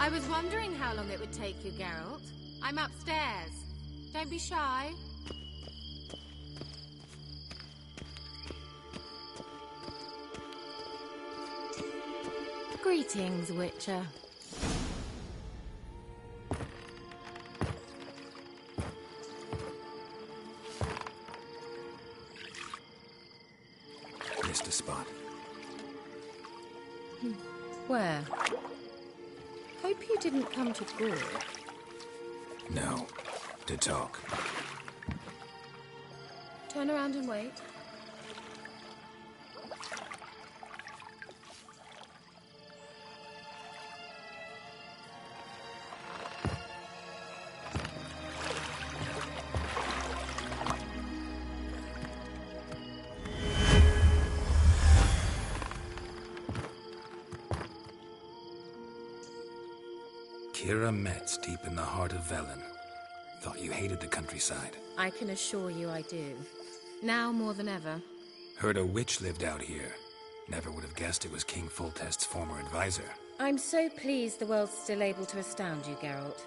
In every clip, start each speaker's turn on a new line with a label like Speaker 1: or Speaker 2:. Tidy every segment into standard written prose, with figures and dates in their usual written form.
Speaker 1: I was wondering how long it would take you, Geralt. I'm upstairs. Don't be shy. Greetings, Witcher.
Speaker 2: Missed a spot.
Speaker 1: Where? Hope you didn't come to Gore.
Speaker 2: No. To talk.
Speaker 1: Turn around and wait.
Speaker 2: Kira Metz, deep in the heart of Velen. Thought you hated the countryside.
Speaker 1: I can assure you I do. Now more than ever.
Speaker 2: Heard a witch lived out here. Never would have guessed it was King Foltest's former advisor.
Speaker 1: I'm so pleased the world's still able to astound you, Geralt.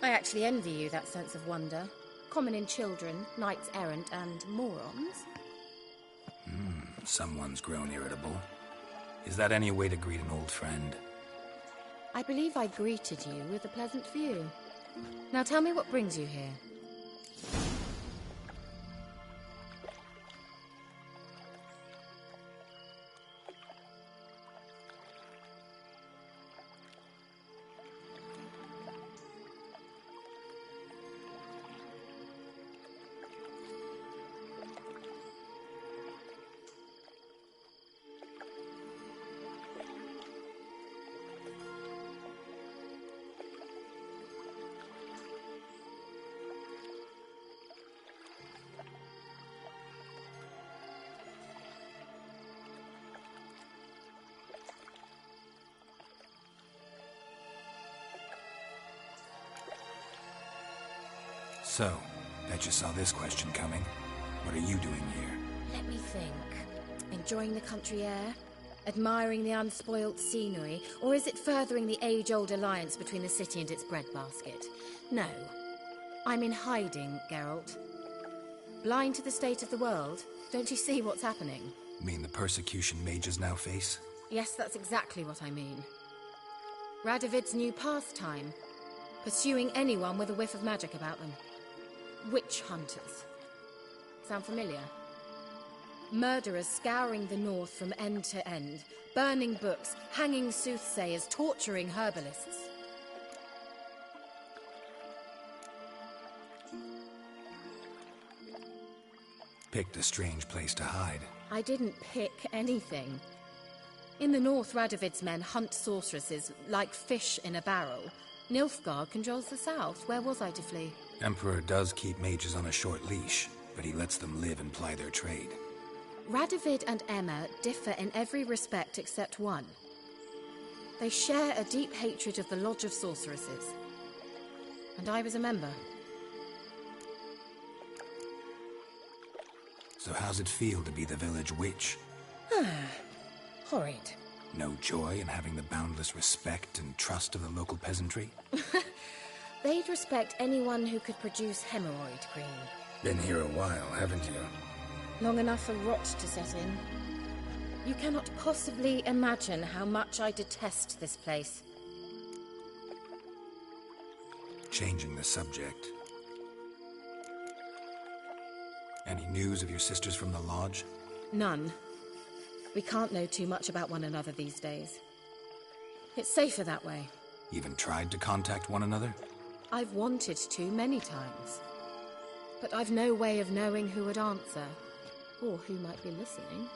Speaker 1: I actually envy you that sense of wonder. Common in children, knights errant, and morons.
Speaker 2: Someone's grown irritable. Is that any way to greet an old friend?
Speaker 1: I believe I greeted you with a pleasant view. Now tell me what brings you here.
Speaker 2: So, bet you saw this question coming. What are you doing here?
Speaker 1: Let me think. Enjoying the country air? Admiring the unspoilt scenery? Or is it furthering the age-old alliance between the city and its breadbasket? No. I'm in hiding, Geralt. Blind to the state of the world? Don't you see what's happening?
Speaker 2: Mean the persecution mages now face?
Speaker 1: Yes, that's exactly what I mean. Radovid's new pastime. Pursuing anyone with a whiff of magic about them. Witch hunters. Sound familiar? Murderers scouring the north from end to end, burning books, hanging soothsayers, torturing herbalists.
Speaker 2: Picked a strange place to hide.
Speaker 1: I didn't pick anything. In the north, Radovid's men hunt sorceresses like fish in a barrel. Nilfgaard controls the south. Where was I to flee?
Speaker 2: Emperor does keep mages on a short leash, but he lets them live and ply their trade.
Speaker 1: Radovid and Emma differ in every respect except one. They share a deep hatred of the Lodge of Sorceresses. And I was a member.
Speaker 2: So how's it feel to be the village witch?
Speaker 1: Horrid.
Speaker 2: No joy in having the boundless respect and trust of the local peasantry?
Speaker 1: They'd respect anyone who could produce hemorrhoid cream.
Speaker 2: Been here a while, haven't you?
Speaker 1: Long enough for rot to set in. You cannot possibly imagine how much I detest this place.
Speaker 2: Changing the subject. Any news of your sisters from the lodge?
Speaker 1: None. We can't know too much about one another these days. It's safer that way.
Speaker 2: Even tried to contact one another?
Speaker 1: I've wanted to many times. But I've no way of knowing who would answer, or who might be listening.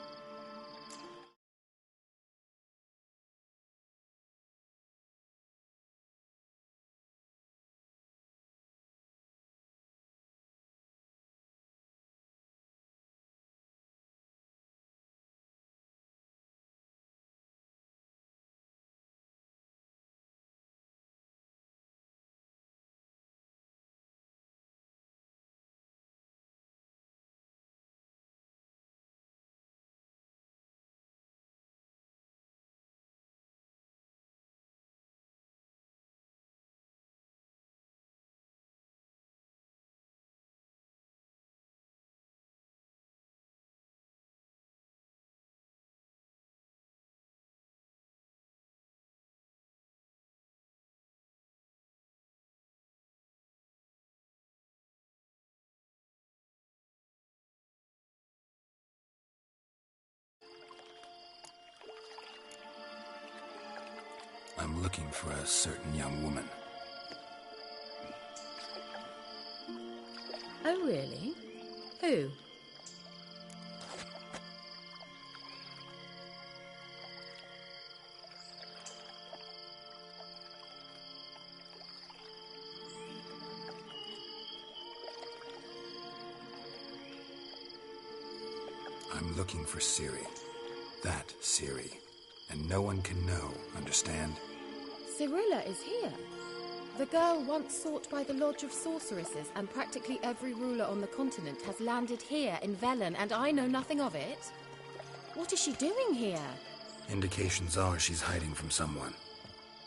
Speaker 2: I'm looking for a certain young woman.
Speaker 1: Oh, really? Who?
Speaker 2: I'm looking for Ciri. That Ciri. And no one can know, understand?
Speaker 1: Cirilla is here. The girl once sought by the Lodge of Sorceresses, and practically every ruler on the continent has landed here in Velen, and I know nothing of it. What is she doing here?
Speaker 2: Indications are she's hiding from someone.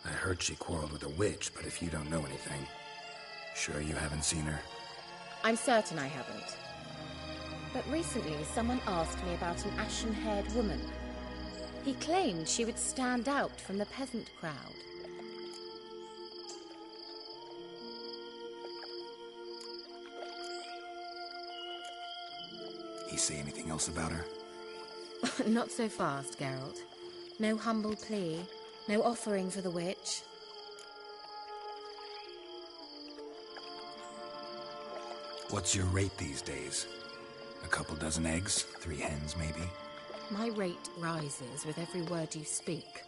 Speaker 2: I heard she quarreled with a witch, but if you don't know anything, sure you haven't seen her?
Speaker 1: I'm certain I haven't. But recently, someone asked me about an ashen-haired woman. He claimed she would stand out from the peasant crowd.
Speaker 2: He say anything else about her?
Speaker 1: Not so fast, Geralt. No humble plea, no offering for the witch.
Speaker 2: What's your rate these days? A couple dozen eggs? 3 hens, maybe?
Speaker 1: My rate rises with every word you speak.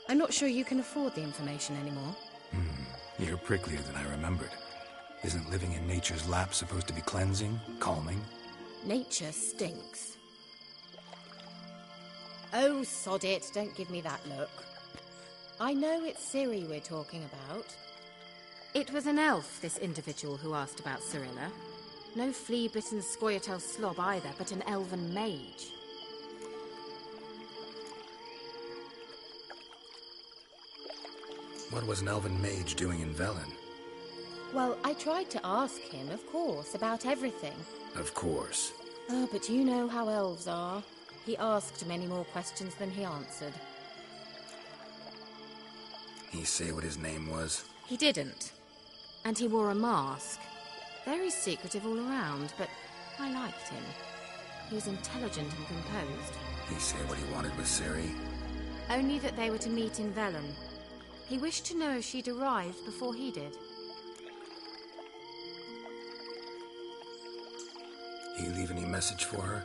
Speaker 1: I'm not sure you can afford the information anymore.
Speaker 2: You're pricklier than I remembered. Isn't living in nature's lap supposed to be cleansing, calming?
Speaker 1: Nature stinks. Oh, sod it, don't give me that look. I know it's Ciri we're talking about. It was an elf, this individual who asked about Cirilla. No flea-bitten Scoia'tael slob either, but an elven mage.
Speaker 2: What was an elven mage doing in Velen?
Speaker 1: Well, I tried to ask him, of course, about everything.
Speaker 2: Of course.
Speaker 1: Oh, but you know how elves are. He asked many more questions than he answered.
Speaker 2: He say what his name was?
Speaker 1: He didn't. And he wore a mask. Very secretive all around, but I liked him. He was intelligent and composed.
Speaker 2: He say what he wanted with Ciri?
Speaker 1: Only that they were to meet in Velen. He wished to know if she'd arrived before he did.
Speaker 2: He leave any message for her?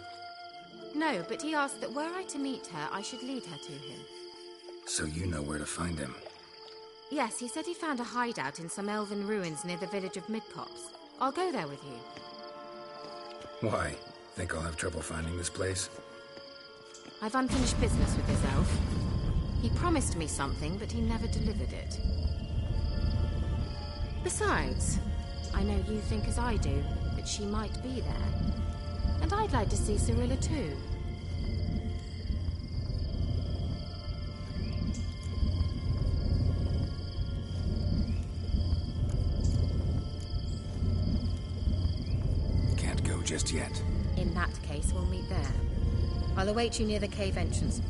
Speaker 1: No, but he asked that were I to meet her, I should lead her to him.
Speaker 2: So you know where to find him?
Speaker 1: Yes, he said he found a hideout in some elven ruins near the village of Midcopse. I'll go there with you.
Speaker 2: Why? Think I'll have trouble finding this place?
Speaker 1: I've unfinished business with this elf. He promised me something, but he never delivered it. Besides, I know you think as I do, that she might be there. And I'd like to see Cirilla too.
Speaker 2: Can't go just yet.
Speaker 1: In that case, we'll meet there. I'll await you near the cave entrance.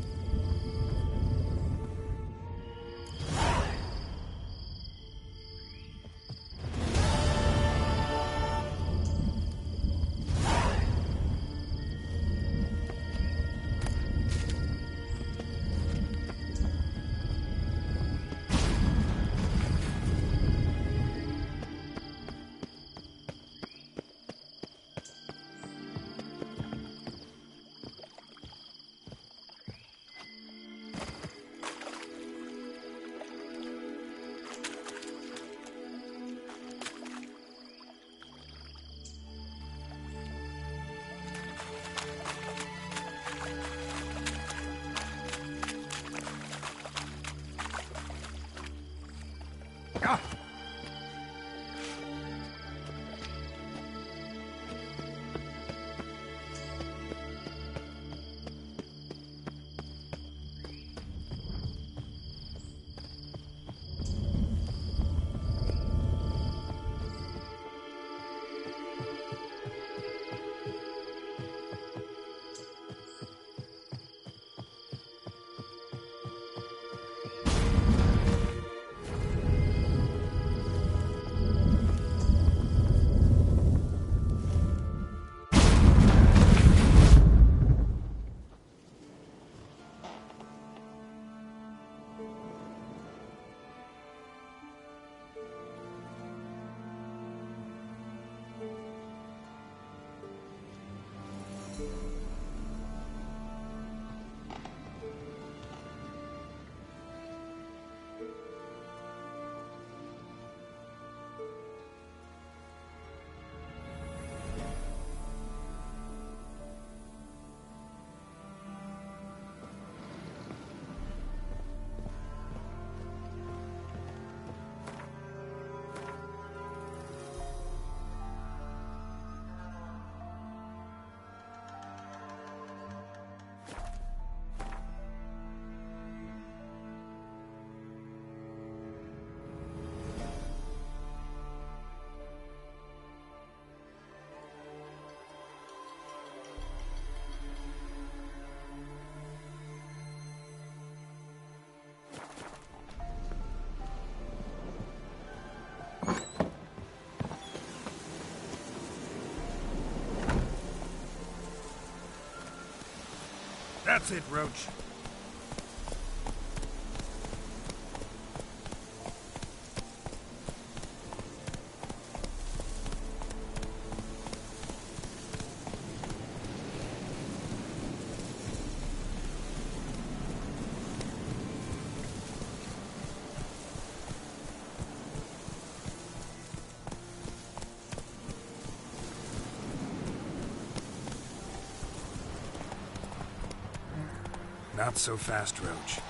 Speaker 2: That's it, Roach. Not so fast, Roach.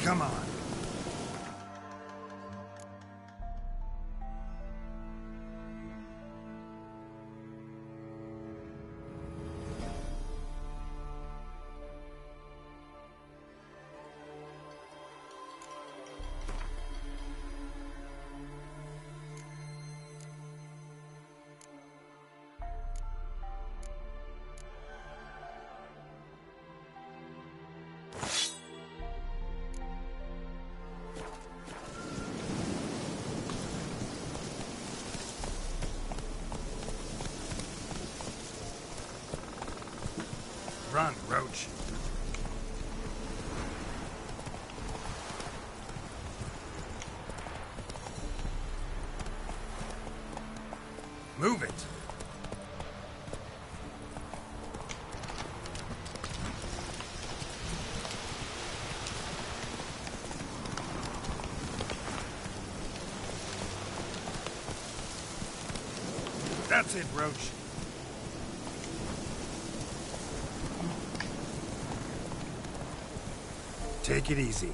Speaker 2: Come on. Run, Roach. Move it! That's it, Roach. Take it easy.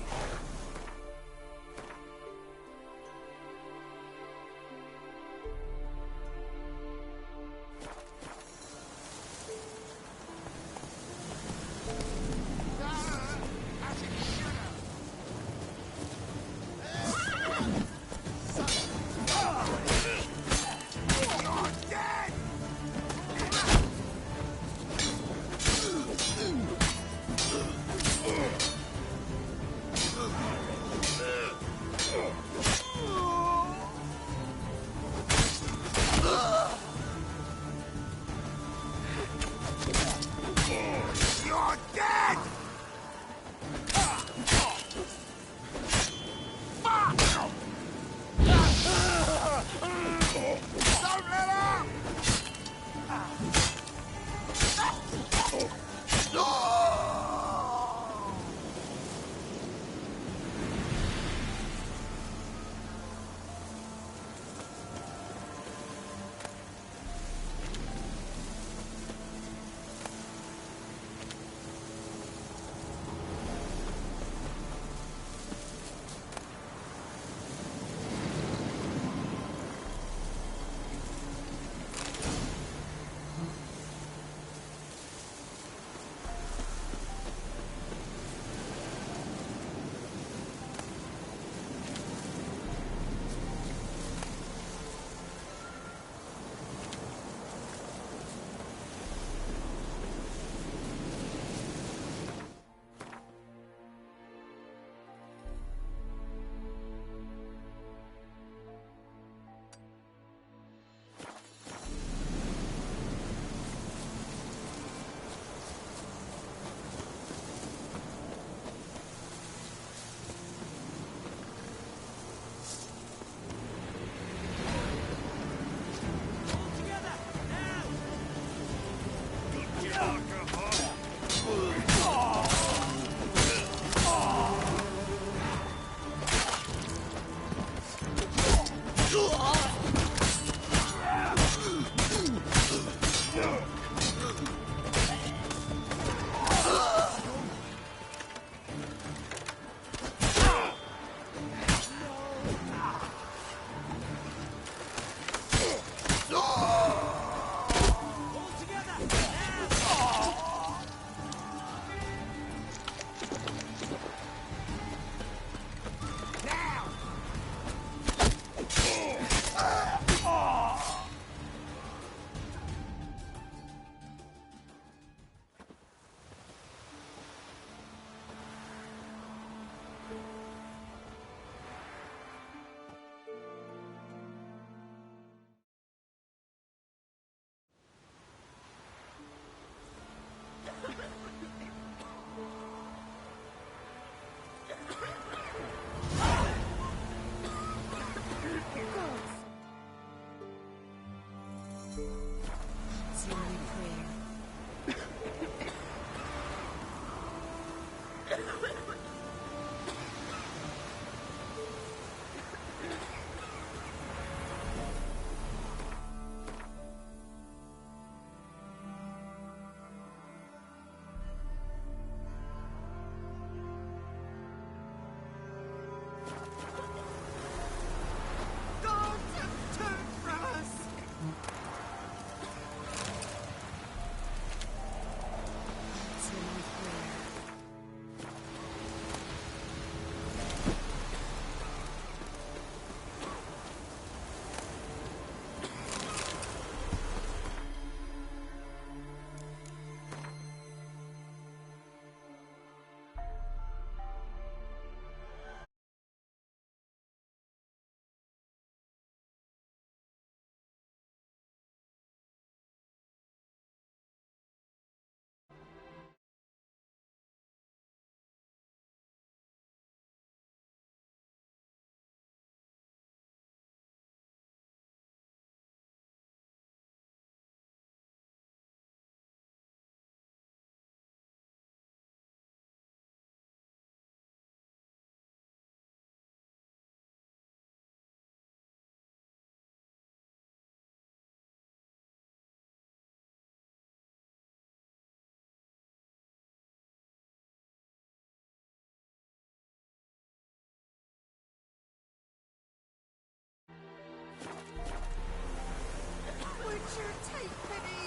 Speaker 3: Take pity!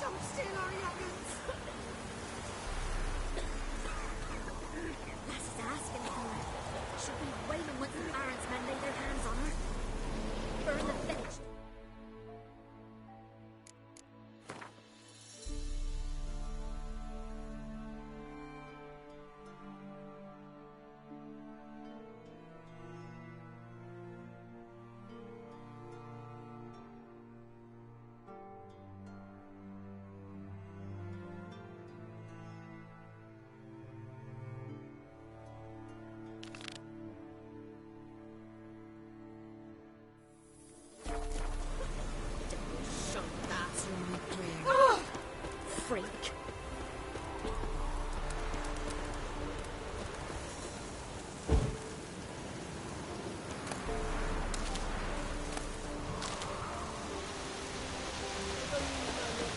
Speaker 3: Don't steal our young'uns!
Speaker 4: Lass is asking for it. She'll be wailing once the Baron's men lay their hands on her. Burn the village. Freak.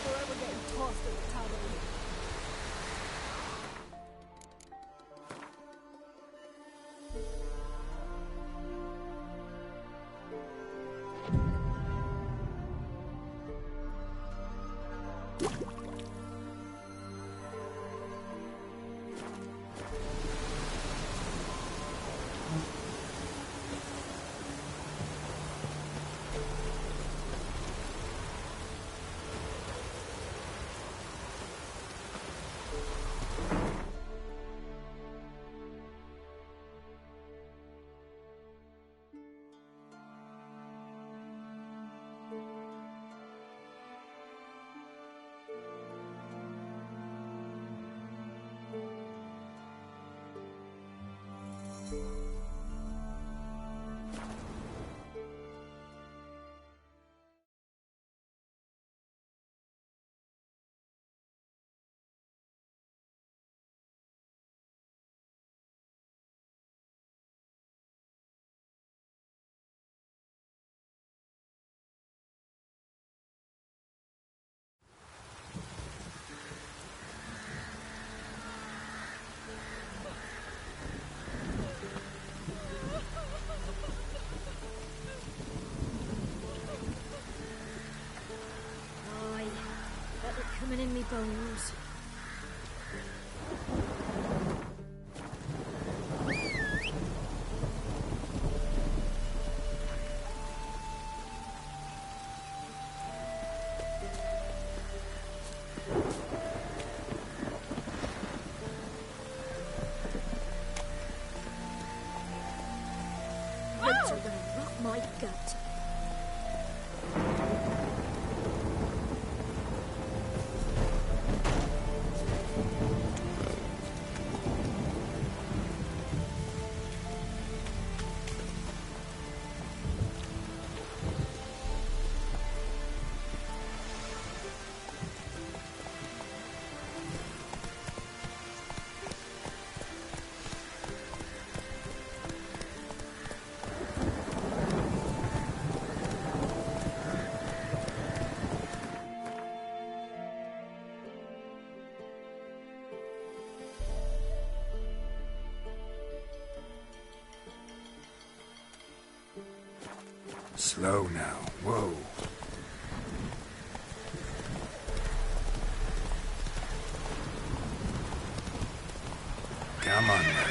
Speaker 3: Forever getting tossed in the towel.
Speaker 4: Coming in me bones. Roots are gonna rot my gut.
Speaker 2: Slow now. Whoa. Come on now.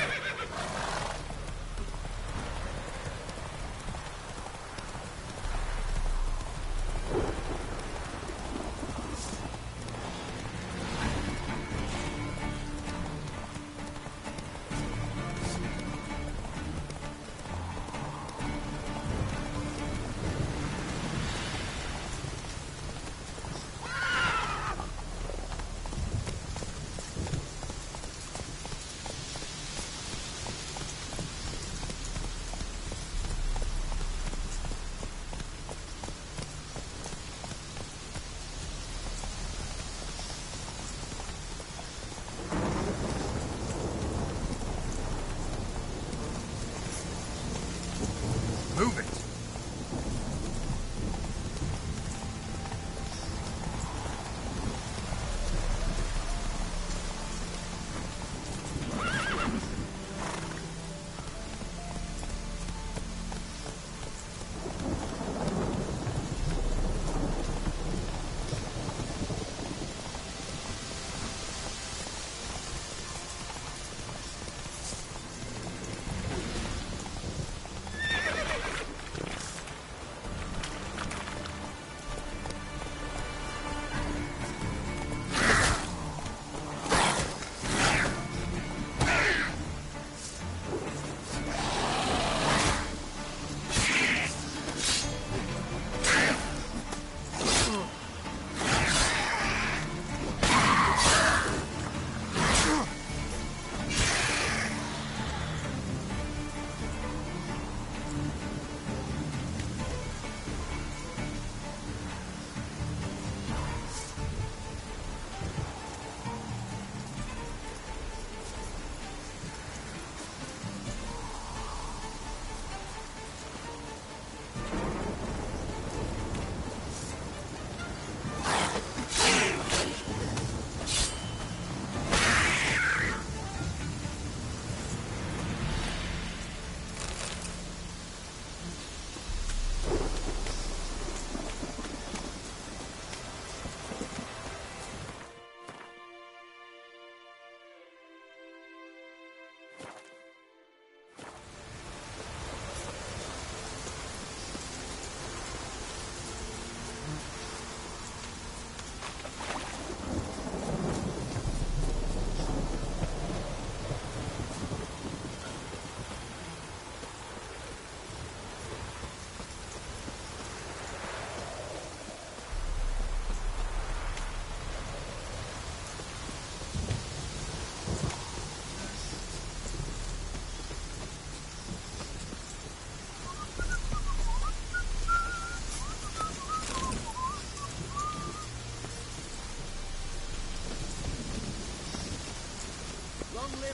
Speaker 2: Move it!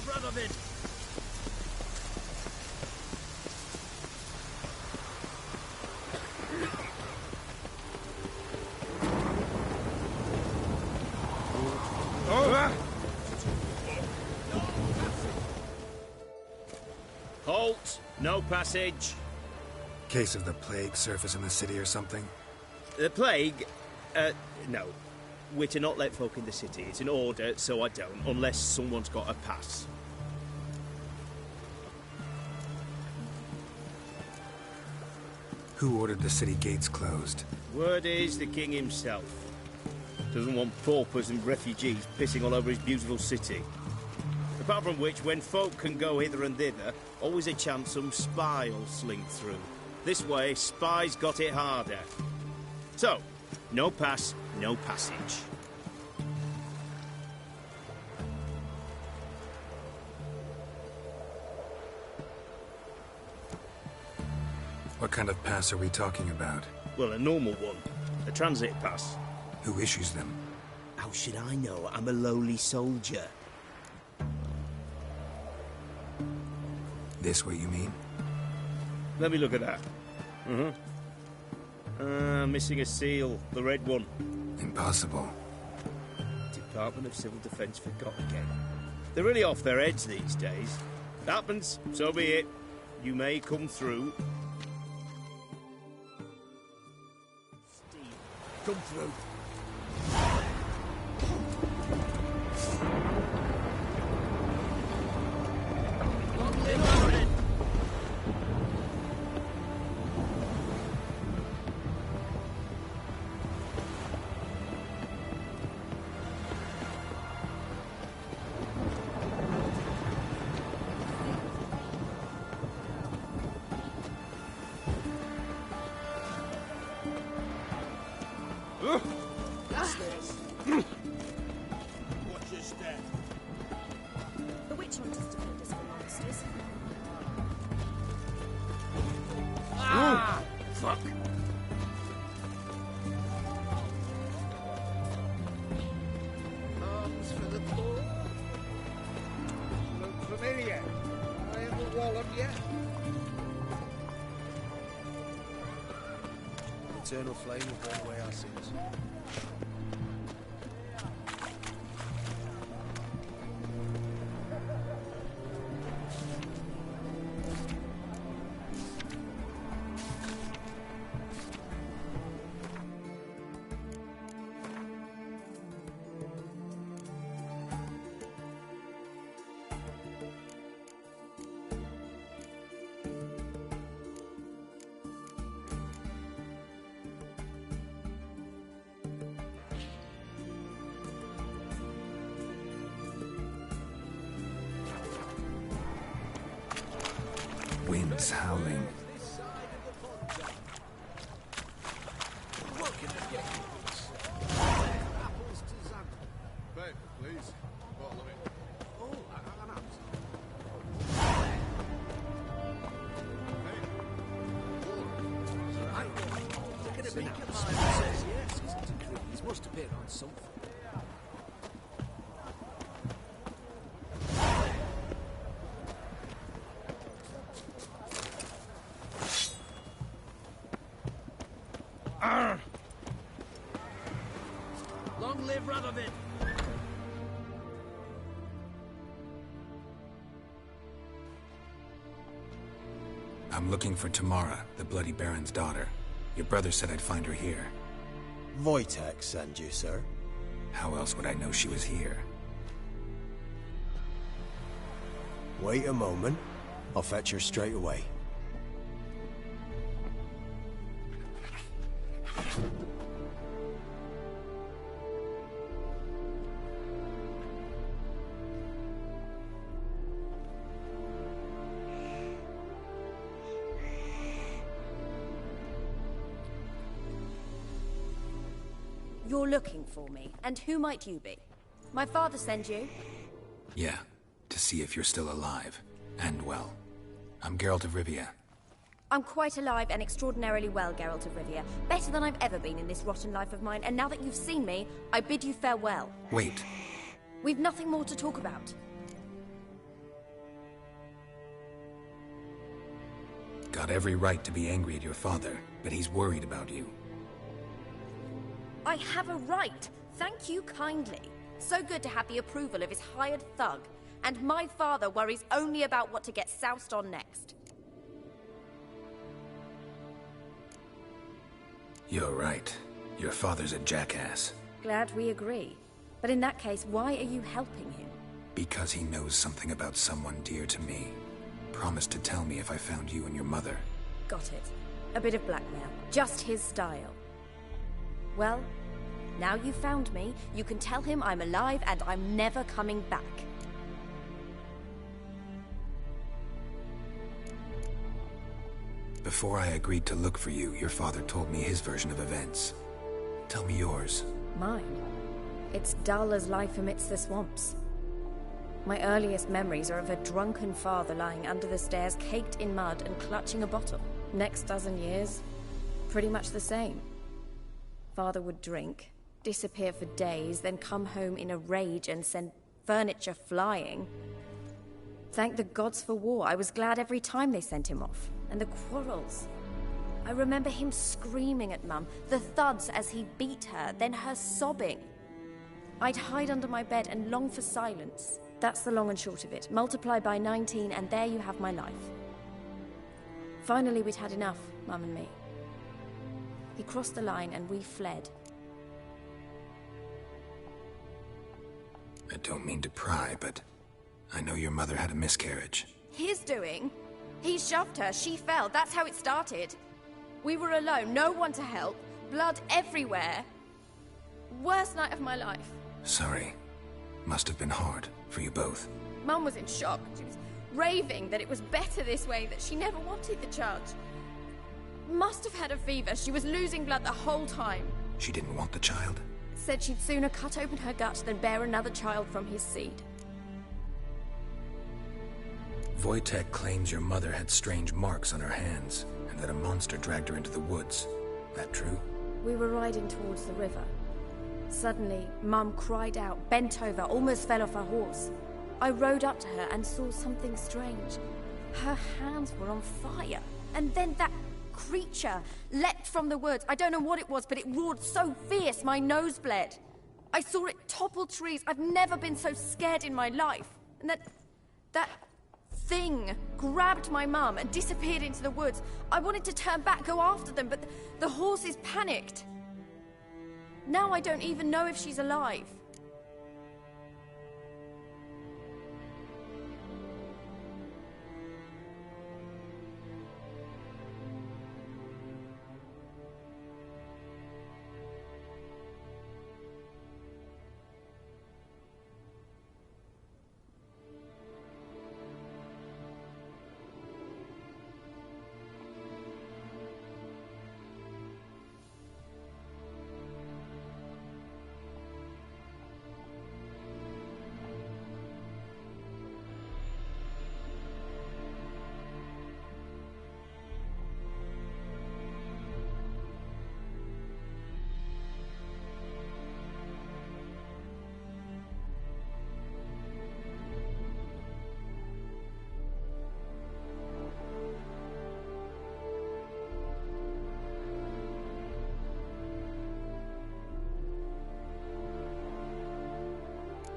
Speaker 5: live, Radovid! Halt! No passage.
Speaker 2: Case of the plague surface in the city or something?
Speaker 5: The plague? No. We're to not let folk in the city. It's an order, so I don't, unless someone's got a pass.
Speaker 2: Who ordered the city gates closed?
Speaker 5: Word is the king himself. Doesn't want paupers and refugees pissing all over his beautiful city. Apart from which, when folk can go hither and thither, always a chance some spy will slink through. This way, spies got it harder. So, no pass, no passage.
Speaker 2: What kind of pass are we talking about?
Speaker 5: Well, a normal one. A transit pass.
Speaker 2: Who issues them?
Speaker 5: How should I know? I'm a lowly soldier.
Speaker 2: This what you mean?
Speaker 5: Let me look at that. Missing a seal. The red one.
Speaker 2: Impossible.
Speaker 5: Department of Civil Defence forgot again. They're really off their heads these days. Happens, so be it. You may come through. Steve, come through. Watch your step.
Speaker 4: The witch hunters defend us from monsters.
Speaker 5: Fuck.
Speaker 3: Arms for the poor. Look familiar. I haven't walloped yet.
Speaker 6: Eternal flame will burn away our sins.
Speaker 2: Winds howling.
Speaker 6: Apples to Zan. Paper, please. Bottle of it. Oh, an apple. Look at him. Says yes, he's a decree. He must have been on something.
Speaker 5: Long live Radovid!
Speaker 2: I'm looking for Tamara, the Bloody Baron's daughter. Your brother said I'd find her here.
Speaker 7: Wojtek sent you, sir.
Speaker 2: How else would I know she was here?
Speaker 7: Wait a moment. I'll fetch her straight away.
Speaker 4: You're looking for me, and who might you be? My father sent you?
Speaker 2: Yeah, to see if you're still alive. And well. I'm Geralt of Rivia.
Speaker 4: I'm quite alive and extraordinarily well, Geralt of Rivia. Better than I've ever been in this rotten life of mine, and now that you've seen me, I bid you farewell.
Speaker 2: Wait.
Speaker 4: We've nothing more to talk about.
Speaker 2: got every right to be angry at your father, but he's worried about you.
Speaker 8: I have a right. Thank you kindly. So good to have the approval of his hired thug. And my father worries only about what to get soused on next.
Speaker 2: You're right. Your father's a jackass.
Speaker 8: Glad we agree. But in that case, why are you helping him?
Speaker 2: Because he knows something about someone dear to me. Promised to tell me if I found you and your mother.
Speaker 8: Got it. A bit of blackmail. Just his style. Well, now you've found me, you can tell him I'm alive and I'm never coming back.
Speaker 2: Before I agreed to look for you, your father told me his version of events. Tell me yours.
Speaker 8: Mine? It's dull as life amidst the swamps. My earliest memories are of a drunken father lying under the stairs, caked in mud and clutching a bottle. Next dozen years, pretty much the same. Father would drink, disappear for days, then come home in a rage and send furniture flying. Thank the gods for war. I was glad every time they sent him off. And the quarrels. I remember him screaming at Mum, the thuds as he beat her, then her sobbing. I'd hide under my bed and long for silence. That's the long and short of it. Multiply by 19 and there you have my life. Finally, we'd had enough, Mum and me. He crossed the line and we fled.
Speaker 2: I don't mean to pry, but I know your mother had a miscarriage.
Speaker 8: His doing? He shoved her, she fell, that's how it started. We were alone, no one to help, blood everywhere. Worst night of my life.
Speaker 2: Sorry. Must have been hard for you both.
Speaker 8: Mum was in shock. She was raving that it was better this way, that she never wanted the child. Must have had a fever, she was losing blood the whole time.
Speaker 2: She didn't want the child?
Speaker 8: Said she'd sooner cut open her gut than bear another child from his seed.
Speaker 2: Wojtek claims your mother had strange marks on her hands, and that a monster dragged her into the woods. That true?
Speaker 8: We were riding towards the river. Suddenly, Mum cried out, bent over, almost fell off her horse. I rode up to her and saw something strange. Her hands were on fire. And then that creature leapt from the woods. I don't know what it was, but it roared so fierce my nose bled. I saw it topple trees. I've never been so scared in my life. And that thing grabbed my mum and disappeared into the woods. I wanted to turn back, go after them, but the horses panicked. Now I don't even know if she's alive.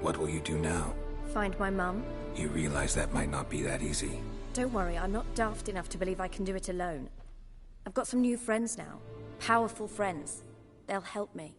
Speaker 2: What will you do now?
Speaker 8: Find my mum.
Speaker 2: You realize that might not be that easy.
Speaker 8: Don't worry, I'm not daft enough to believe I can do it alone. I've got some new friends now. Powerful friends. They'll help me.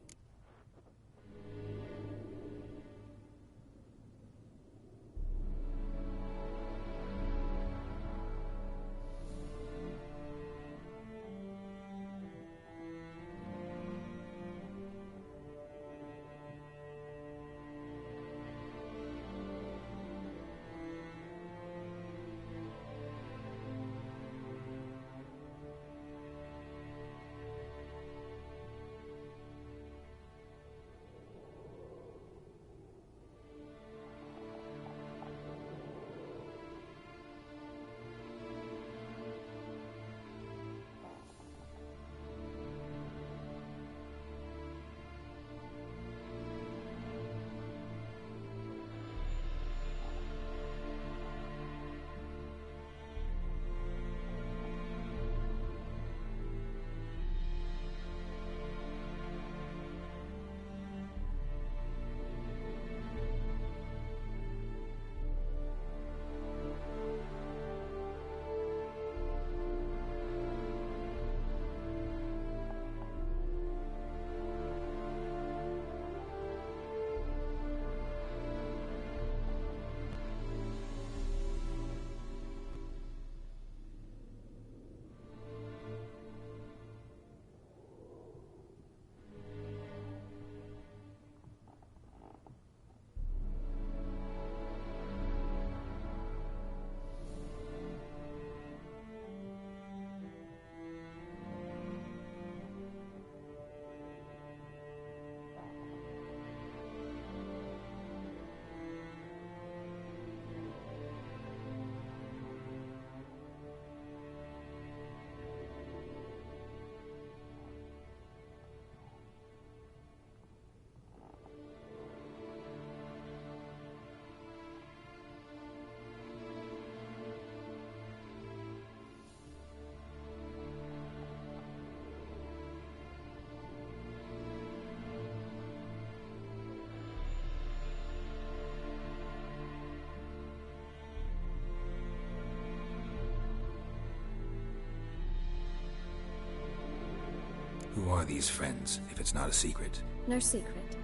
Speaker 2: Who are these friends, if it's not a secret?
Speaker 8: No secret.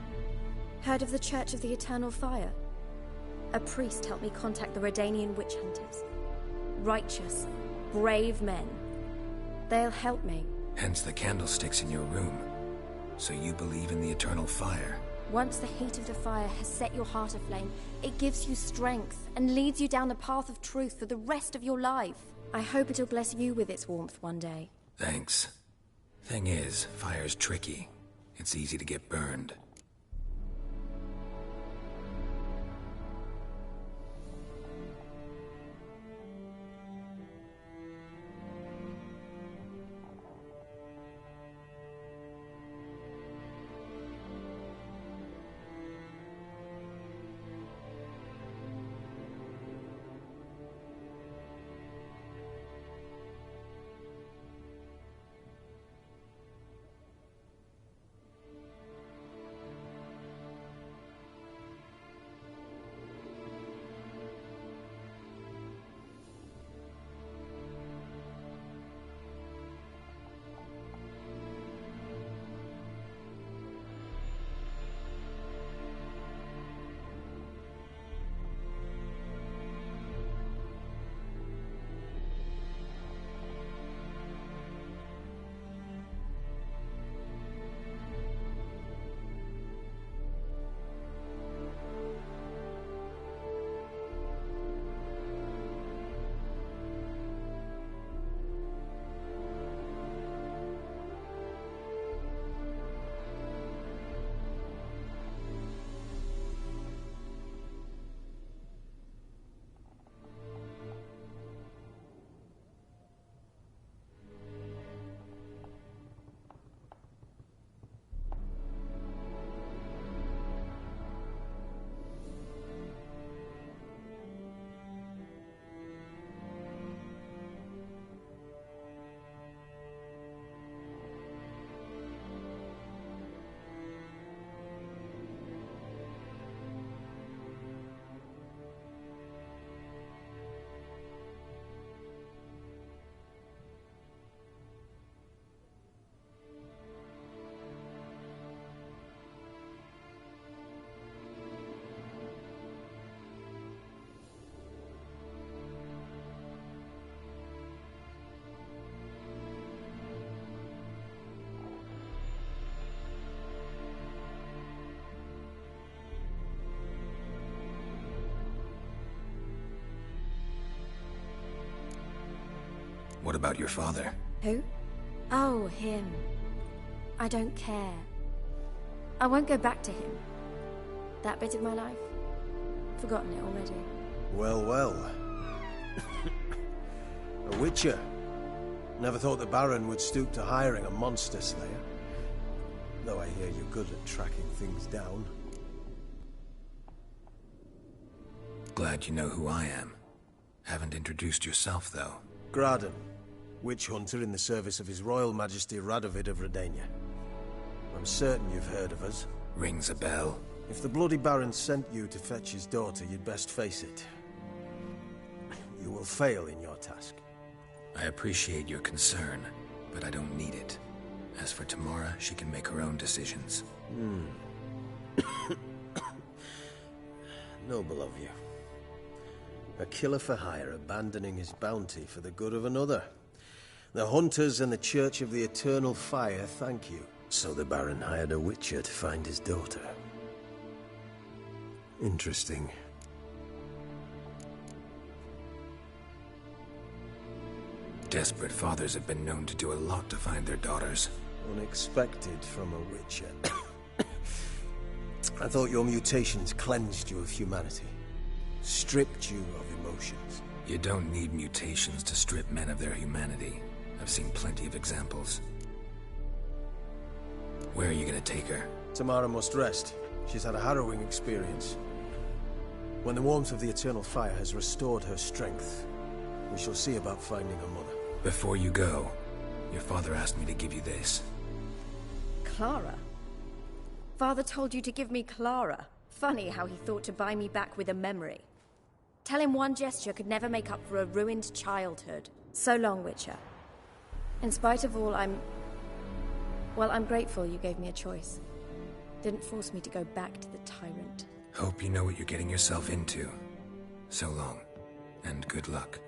Speaker 8: Heard of the Church of the Eternal Fire? A priest helped me contact the Redanian witch hunters. Righteous, brave men. They'll help me.
Speaker 2: Hence the candlesticks in your room. So you believe in the eternal fire?
Speaker 8: Once the heat of the fire has set your heart aflame, it gives you strength and leads you down the path of truth for the rest of your life. I hope it'll bless you with its warmth one day.
Speaker 2: Thanks. Thing is, fire's tricky. It's easy to get burned. What about your father?
Speaker 8: Who? Oh, him. I don't care. I won't go back to him. That bit of my life? Forgotten it already.
Speaker 7: Well, well. A witcher. Never thought the Baron would stoop to hiring a monster slayer. Though I hear you're good at tracking things down.
Speaker 2: Glad you know who I am. Haven't introduced yourself, though.
Speaker 7: Graden, witch hunter in the service of His Royal Majesty Radovid of Redania. I'm certain you've heard of us.
Speaker 2: Rings a bell.
Speaker 7: If the Bloody Baron sent you to fetch his daughter, you'd best face it. You will fail in your task.
Speaker 2: I appreciate your concern, but I don't need it. As for Tamara, she can make her own decisions.
Speaker 7: Noble of you. A killer for hire abandoning his bounty for the good of another. The hunters and the Church of the Eternal Fire thank you. So the Baron hired a witcher to find his daughter. Interesting.
Speaker 2: Desperate fathers have been known to do a lot to find their daughters.
Speaker 7: Unexpected from a witcher. I thought your mutations cleansed you of humanity. Stripped you of emotions.
Speaker 2: You don't need mutations to strip men of their humanity. I've seen plenty of examples. Where are you gonna take her?
Speaker 7: Tamara must rest. She's had a harrowing experience. When the warmth of the Eternal Fire has restored her strength, we shall see about finding her mother.
Speaker 2: Before you go, your father asked me to give you this.
Speaker 8: Clara? Father told you to give me Clara. Funny how he thought to buy me back with a memory. Tell him one gesture could never make up for a ruined childhood. So long, Witcher. In spite of all, I'm Well, I'm grateful you gave me a choice. Didn't force me to go back to the tyrant.
Speaker 2: Hope you know what you're getting yourself into. So long, and good luck.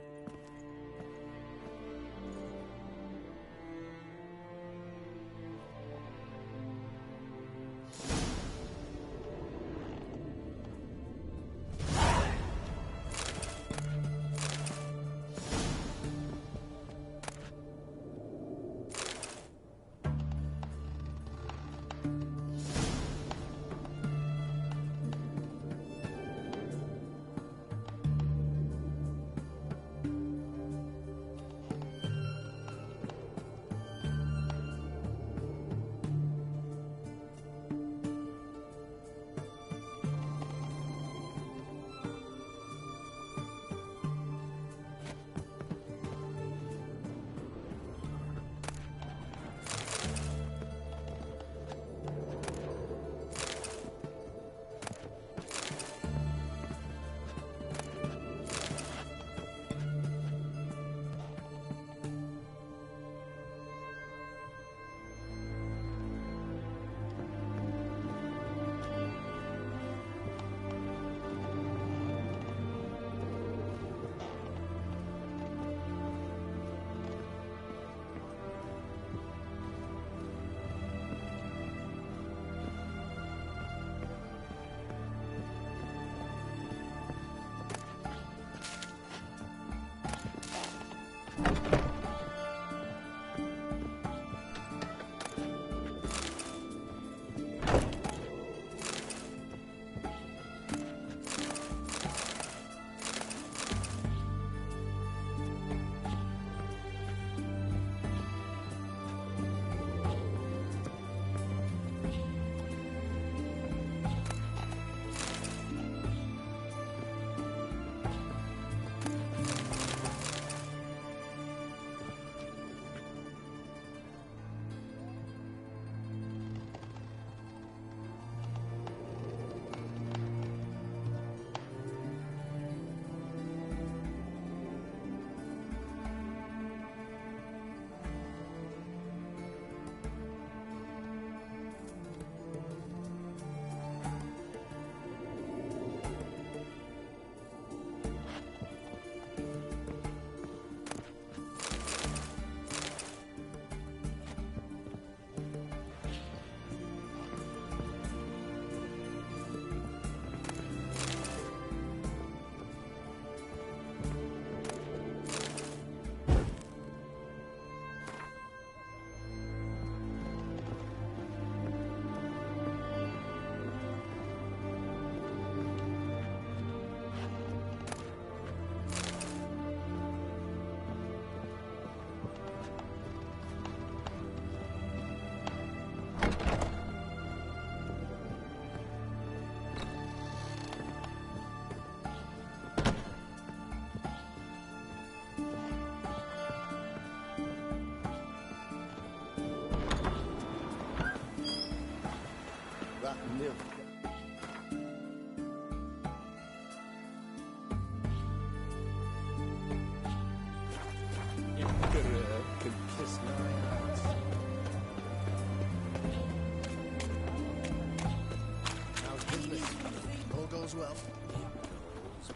Speaker 3: Well,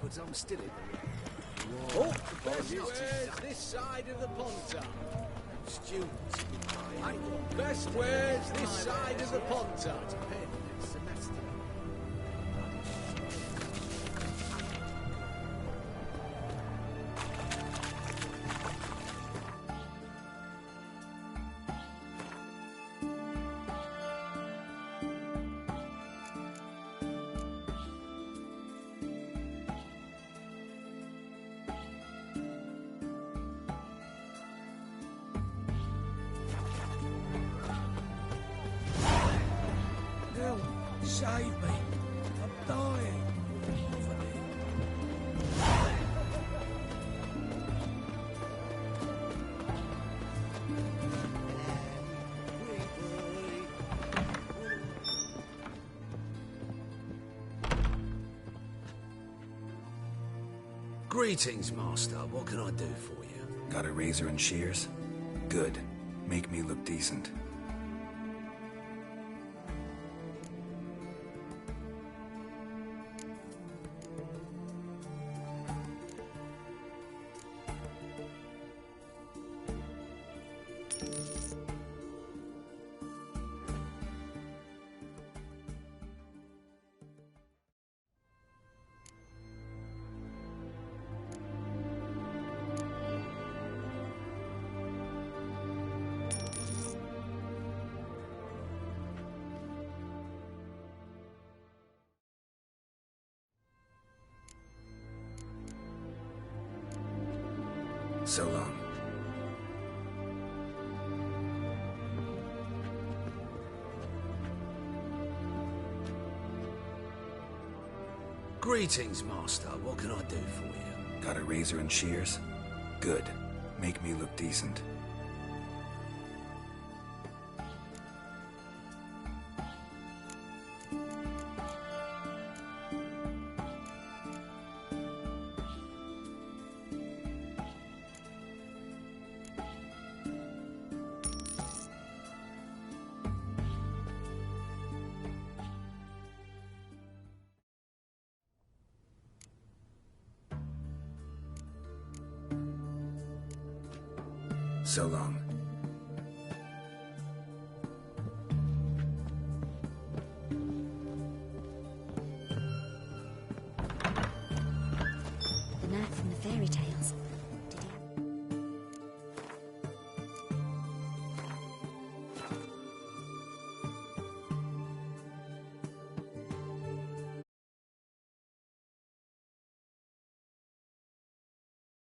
Speaker 3: but I'm still in the Oh, best wares this side of the Pontar. Students, best wares this side of the Pontar. Save me. I'm dying.
Speaker 7: Greetings, Master. What can I do for you?
Speaker 2: Got a razor and shears? Good. Make me look decent. So long.
Speaker 3: Greetings, Master. What can I do for you?
Speaker 2: Got a razor and shears? Good. Make me look decent. So long.